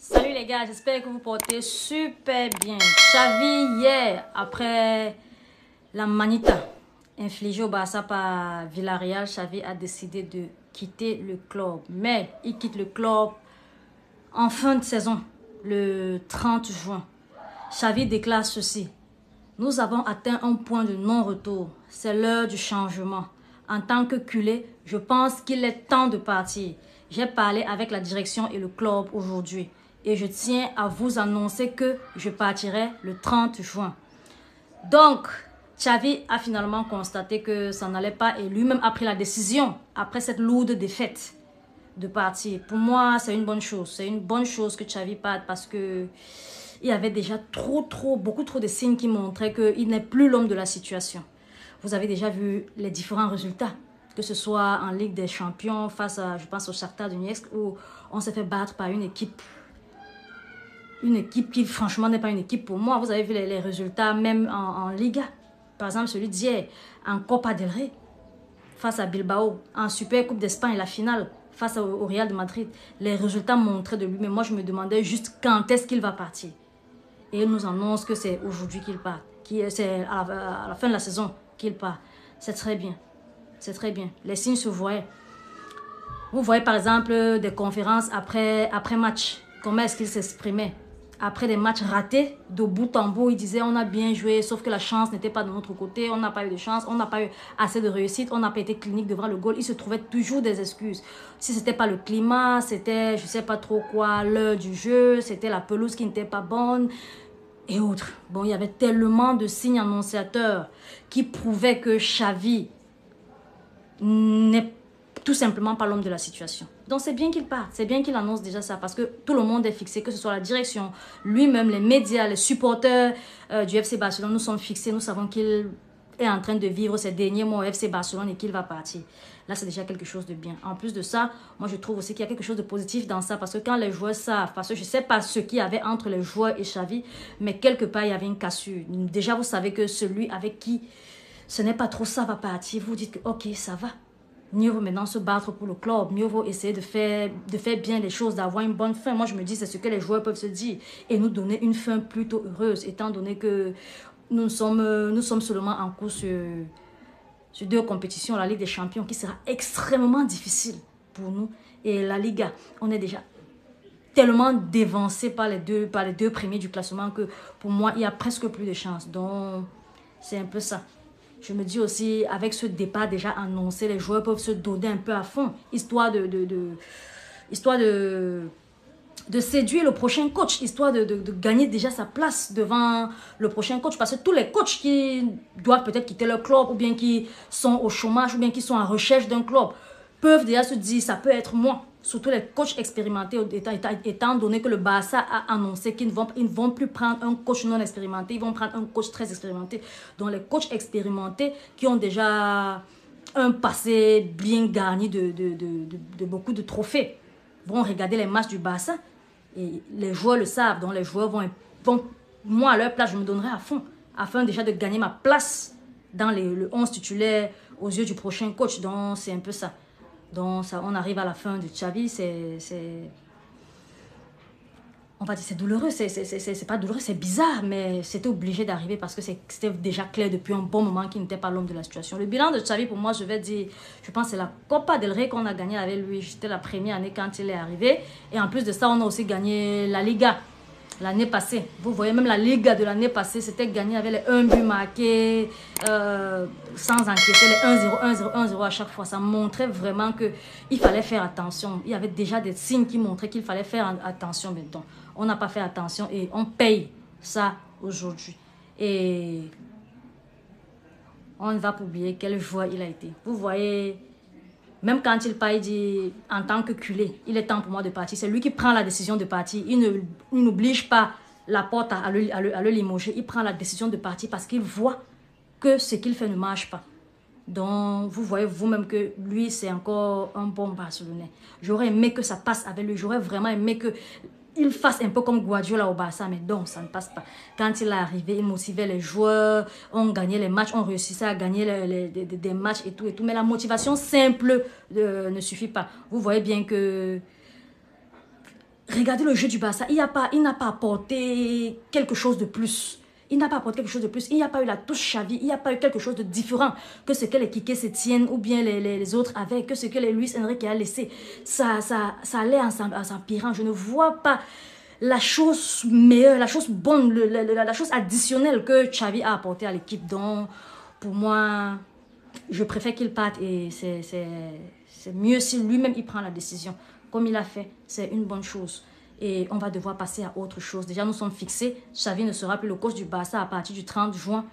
Salut les gars, j'espère que vous portez super bien. Xavi, hier, après la manita infligée au Barça par Villarreal, Xavi a décidé de quitter le club. Mais il quitte le club en fin de saison, le 30 juin. Xavi déclare ceci: nous avons atteint un point de non-retour. C'est l'heure du changement. En tant que culé, je pense qu'il est temps de partir. J'ai parlé avec la direction et le club aujourd'hui. Et je tiens à vous annoncer que je partirai le 30 juin. Donc, Xavi a finalement constaté que ça n'allait pas et lui-même a pris la décision, après cette lourde défaite, de partir. Pour moi, c'est une bonne chose. C'est une bonne chose que Xavi parte parce que il y avait déjà beaucoup trop de signes qui montraient qu'il n'est plus l'homme de la situation. Vous avez déjà vu les différents résultats, que ce soit en Ligue des Champions face à, je pense, au Shakhtar Donetsk, où on s'est fait battre par une équipe qui franchement n'est pas une équipe pour moi. Vous avez vu les résultats même en Liga. Par exemple, celui d'hier en Copa del Rey face à Bilbao, en Super Coupe d'Espagne, la finale face au Real de Madrid. Les résultats montraient de lui, mais moi je me demandais juste quand est-ce qu'il va partir. Et il nous annonce que c'est aujourd'hui qu'il part, c'est à la fin de la saison qu'il part. C'est très bien, c'est très bien. Les signes se voyaient. Vous voyez par exemple des conférences après match, comment est-ce qu'il s'exprimait. Après des matchs ratés, de bout en bout, il disait on a bien joué, sauf que la chance n'était pas de notre côté, on n'a pas eu de chance, on n'a pas eu assez de réussite, on n'a pas été clinique devant le goal. Il se trouvait toujours des excuses. Si c'était pas le climat, c'était je sais pas trop quoi, l'heure du jeu, c'était la pelouse qui n'était pas bonne et autres. Bon, il y avait tellement de signes annonciateurs qui prouvaient que Xavi n'est tout simplement pas l'homme de la situation. Donc c'est bien qu'il parte, c'est bien qu'il annonce déjà ça parce que tout le monde est fixé, que ce soit la direction, lui-même, les médias, les supporters du FC Barcelone, nous sommes fixés, nous savons qu'il est en train de vivre ses derniers mois au FC Barcelone et qu'il va partir. Là, c'est déjà quelque chose de bien. En plus de ça, moi je trouve aussi qu'il y a quelque chose de positif dans ça parce que quand les joueurs savent, parce que je ne sais pas ce qu'il y avait entre les joueurs et Xavi, mais quelque part il y avait une cassure. Déjà, vous savez que celui avec qui ce n'est pas trop ça va partir, vous dites que ok, ça va. Mieux vaut maintenant se battre pour le club, mieux vaut essayer de faire bien les choses, d'avoir une bonne fin. Moi, je me dis, c'est ce que les joueurs peuvent se dire et nous donner une fin plutôt heureuse, étant donné que nous sommes seulement en cours sur deux compétitions, la Ligue des Champions, qui sera extrêmement difficile pour nous, et la Liga. On est déjà tellement dévancé par les deux premiers du classement que pour moi, il y a presque plus de chance. Donc, c'est un peu ça. Je me dis aussi, avec ce départ déjà annoncé, les joueurs peuvent se donner un peu à fond, histoire de séduire le prochain coach, histoire de gagner déjà sa place devant le prochain coach. Parce que tous les coachs qui doivent peut-être quitter leur club, ou bien qui sont au chômage, ou bien qui sont en recherche d'un club, peuvent déjà se dire, ça peut être moi. Surtout les coachs expérimentés, étant donné que le Barça a annoncé qu'ils ne vont plus prendre un coach non expérimenté, ils vont prendre un coach très expérimenté. Donc les coachs expérimentés qui ont déjà un passé bien garni de beaucoup de trophées vont regarder les matchs du Barça et les joueurs le savent. Donc les joueurs vont moi à leur place, je me donnerai à fond afin déjà de gagner ma place dans le 11 titulaire aux yeux du prochain coach. Donc c'est un peu ça. Donc ça, on arrive à la fin de Xavi, on va dire c'est douloureux, c'est pas douloureux, c'est bizarre, mais c'était obligé d'arriver parce que c'était déjà clair depuis un bon moment qu'il n'était pas l'homme de la situation. Le bilan de Xavi, pour moi, je vais dire, je pense que c'est la Copa del Rey qu'on a gagné avec lui. C'était la première année quand il est arrivé. Et en plus de ça, on a aussi gagné la Liga l'année passée. Vous voyez, même la Liga de l'année passée, c'était gagné avec les 1 but marqué, sans encaisser les 1-0, 1-0, 1-0 à chaque fois. Ça montrait vraiment qu'il fallait faire attention. Il y avait déjà des signes qui montraient qu'il fallait faire attention maintenant. On n'a pas fait attention et on paye ça aujourd'hui. Et on ne va pas oublier quel joueur il a été. Vous voyez, même quand il part, il dit en tant que culé, il est temps pour moi de partir. C'est lui qui prend la décision de partir. Il n'oblige pas la porte à le limoger. Il prend la décision de partir parce qu'il voit que ce qu'il fait ne marche pas. Donc, vous voyez vous-même que lui, c'est encore un bon Barcelonais. J'aurais aimé que ça passe avec lui. J'aurais vraiment aimé qu'il fasse un peu comme Guardiola au Barça, mais non, ça ne passe pas. Quand il est arrivé, il motivait les joueurs, on gagnait les matchs, on réussissait à gagner des matchs et tout. Mais la motivation simple ne suffit pas. Vous voyez bien que regardez le jeu du Barça. Il n'a pas apporté quelque chose de plus. Il n'a pas apporté quelque chose de plus. Il n'y a pas eu la touche Xavi. Il n'y a pas eu quelque chose de différent que ce que les Kike Setien ou bien les autres avaient, que ce que les Luis Enrique a laissé. Ça allait en s'empirant. Je ne vois pas la chose meilleure, la chose bonne, la chose additionnelle que Xavi a apporté à l'équipe. Donc, pour moi, je préfère qu'il parte et c'est mieux si lui-même il prend la décision. Comme il a fait, c'est une bonne chose. Et on va devoir passer à autre chose. Déjà, nous sommes fixés. Xavi ne sera plus le coach du Barça à partir du 30 juin.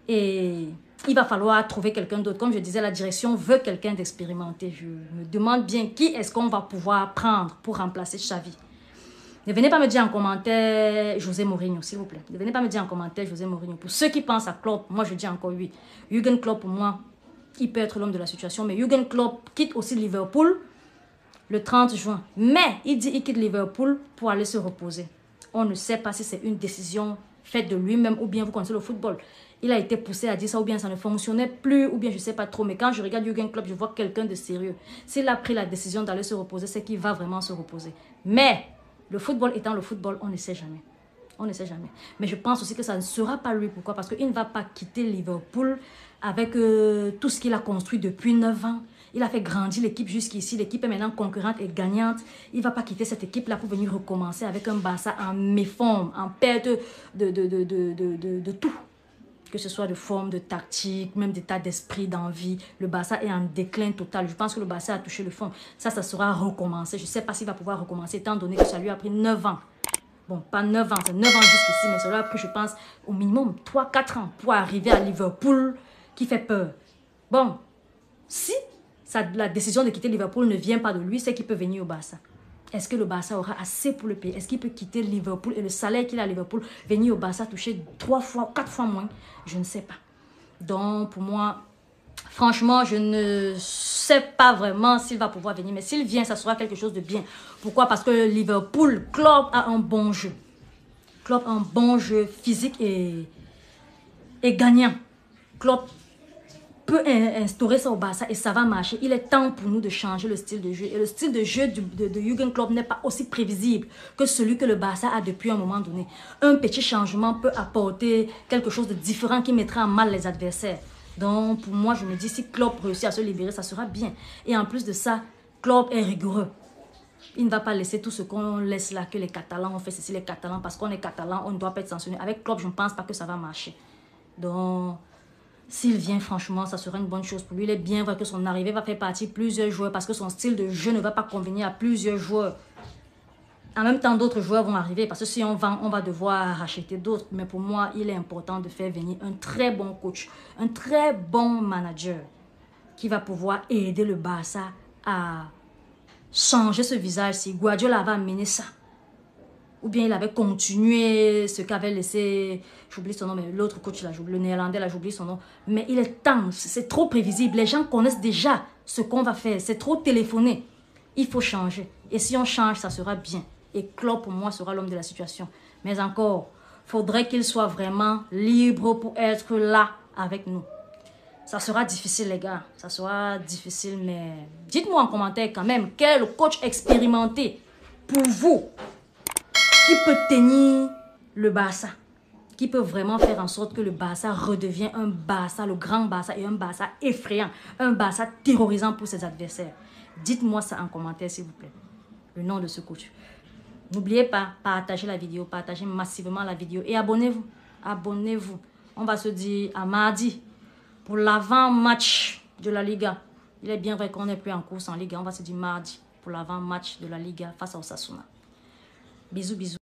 Et il va falloir trouver quelqu'un d'autre. Comme je disais, la direction veut quelqu'un d'expérimenté. Je me demande bien qui est-ce qu'on va pouvoir prendre pour remplacer Xavi. Ne venez pas me dire en commentaire José Mourinho, s'il vous plaît. Ne venez pas me dire en commentaire José Mourinho. Pour ceux qui pensent à Klopp, moi je dis encore oui. Jürgen Klopp, pour moi, il peut être l'homme de la situation. Mais Jürgen Klopp quitte aussi Liverpool le 30 juin. Mais il dit qu'il quitte Liverpool pour aller se reposer. On ne sait pas si c'est une décision faite de lui-même ou bien vous connaissez le football. Il a été poussé à dire ça ou bien ça ne fonctionnait plus ou bien je ne sais pas trop. Mais quand je regarde Jürgen Klopp, je vois quelqu'un de sérieux. S'il a pris la décision d'aller se reposer, c'est qu'il va vraiment se reposer. Mais le football étant le football, on ne sait jamais. On ne sait jamais. Mais je pense aussi que ça ne sera pas lui. Pourquoi? Parce qu'il ne va pas quitter Liverpool avec tout ce qu'il a construit depuis 9 ans. Il a fait grandir l'équipe jusqu'ici. L'équipe est maintenant concurrente et gagnante. Il ne va pas quitter cette équipe-là pour venir recommencer avec un Barça en méforme, en perte de tout. Que ce soit de forme, de tactique, même d'état d'esprit, d'envie. Le Barça est en déclin total. Je pense que le Barça a touché le fond. Ça sera recommencé. Je ne sais pas s'il va pouvoir recommencer, étant donné que ça lui a pris 9 ans. Bon, pas 9 ans, c'est 9 ans jusqu'ici, mais ça lui a pris, je pense, au minimum 3-4 ans pour arriver à Liverpool qui fait peur. Bon, si la décision de quitter Liverpool ne vient pas de lui, c'est qu'il peut venir au Barça. Est-ce que le Barça aura assez pour le payer? Est-ce qu'il peut quitter Liverpool et le salaire qu'il a à Liverpool, venir au Barça toucher 3 fois, 4 fois moins? Je ne sais pas. Donc, pour moi, franchement, je ne sais pas vraiment s'il va pouvoir venir. Mais s'il vient, ça sera quelque chose de bien. Pourquoi? Parce que Liverpool, Klopp a un bon jeu. Klopp a un bon jeu physique et gagnant. Klopp peut instaurer ça au Barça et ça va marcher. Il est temps pour nous de changer le style de jeu. Et le style de jeu de Jürgen Klopp n'est pas aussi prévisible que celui que le Barça a depuis un moment donné. Un petit changement peut apporter quelque chose de différent qui mettra en mal les adversaires. Donc, pour moi, je me dis, si Klopp réussit à se libérer, ça sera bien. Et en plus de ça, Klopp est rigoureux. Il ne va pas laisser tout ce qu'on laisse là, que les Catalans ont fait ceci, les Catalans, parce qu'on est Catalan, on ne doit pas être sanctionné. Avec Klopp, je ne pense pas que ça va marcher. Donc, s'il vient, franchement, ça sera une bonne chose pour lui. Il est bien vrai que son arrivée va faire partie de plusieurs joueurs parce que son style de jeu ne va pas convenir à plusieurs joueurs. En même temps, d'autres joueurs vont arriver parce que si on vend, on va devoir racheter d'autres. Mais pour moi, il est important de faire venir un très bon coach, un très bon manager qui va pouvoir aider le Barça à changer ce visage. Si Guardiola avait amené ça, ou bien il avait continué ce qu'avait laissé, j'oublie son nom, mais l'autre coach, là, le néerlandais, là, j'oublie son nom. Mais il est temps, c'est trop prévisible. Les gens connaissent déjà ce qu'on va faire. C'est trop téléphoné. Il faut changer. Et si on change, ça sera bien. Et Klopp, pour moi, sera l'homme de la situation. Mais encore, il faudrait qu'il soit vraiment libre pour être là avec nous. Ça sera difficile, les gars. Ça sera difficile, mais dites-moi en commentaire quand même, quel est le coach expérimenté pour vous qui peut tenir le Barça, qui peut vraiment faire en sorte que le Barça redevienne un Barça, le grand Barça et un Barça effrayant, un Barça terrorisant pour ses adversaires. Dites-moi ça en commentaire, s'il vous plaît. Le nom de ce coach. N'oubliez pas, partagez la vidéo, partagez massivement la vidéo et abonnez-vous. Abonnez-vous. On va se dire à mardi pour l'avant-match de la Liga. Il est bien vrai qu'on n'est plus en course en Liga. On va se dire mardi pour l'avant-match de la Liga face à Osasuna. Bisous, bisous.